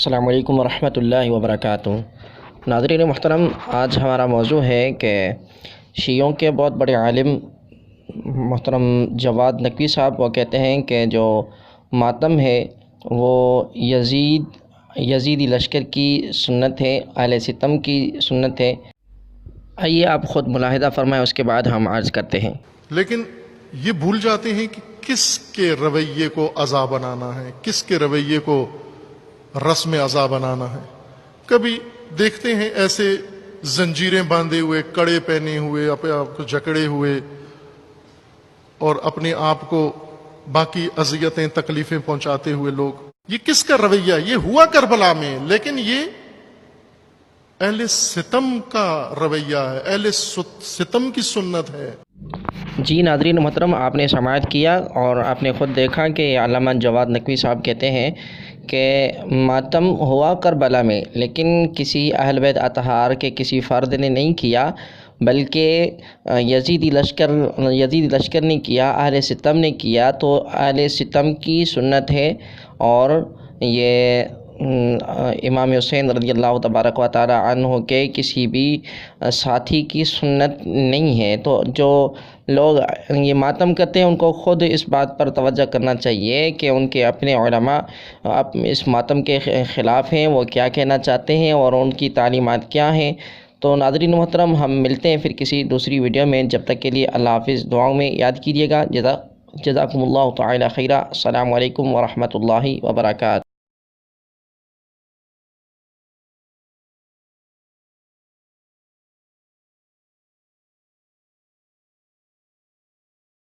السلام علیکم ورحمۃ اللہ وبرکاتہ۔ ناظرین محترم، آج ہمارا موضوع ہے کہ شیعوں کے بہت بڑے عالم محترم جواد نقوی صاحب وہ کہتے ہیں کہ جو ماتم ہے وہ یزیدی لشکر کی سنت ہے، اہل ستم کی سنت ہے۔ آئیے آپ خود ملاحظہ فرمائیں، اس کے بعد ہم عرض کرتے ہیں۔ لیکن یہ بھول جاتے ہیں کہ کس کے رویے کو عزا بنانا ہے، کس کے رویے کو رسم عزا بنانا ہے۔ کبھی دیکھتے ہیں ایسے زنجیریں باندھے ہوئے، کڑے پہنے ہوئے، اپنے آپ کو جکڑے ہوئے اور اپنے آپ کو باقی اذیتیں تکلیفیں پہنچاتے ہوئے لوگ۔ یہ کس کا رویہ؟ یہ ہوا کربلا میں، لیکن یہ اہل ستم کا رویہ ہے، اہل ستم کی سنت ہے۔ جی ناظرین محترم، آپ نے سماعت کیا اور آپ نے خود دیکھا کہ علامہ جواد نقوی صاحب کہتے ہیں کہ ماتم ہوا کربلا میں، لیکن کسی اہل بیت اطہار کے کسی فرد نے نہیں کیا، بلکہ یزیدی لشکر نے کیا، اہل ستم نے کیا۔ تو اہل ستم کی سنت ہے، اور یہ امام حسین رضی اللہ تبارک و تعالی عنہ کے کسی بھی ساتھی کی سنت نہیں ہے۔ تو جو لوگ یہ ماتم کرتے ہیں ان کو خود اس بات پر توجہ کرنا چاہیے کہ ان کے اپنے علماء اس ماتم کے خلاف ہیں، وہ کیا کہنا چاہتے ہیں اور ان کی تعلیمات کیا ہیں۔ تو ناظرین محترم، ہم ملتے ہیں پھر کسی دوسری ویڈیو میں، جب تک کے لیے اللہ حافظ۔ دعاؤں میں یاد کیجیے گا۔ جزاکم اللہ تعالی خیرہ۔ السلام علیکم ورحمۃ اللہ وبرکاتہ۔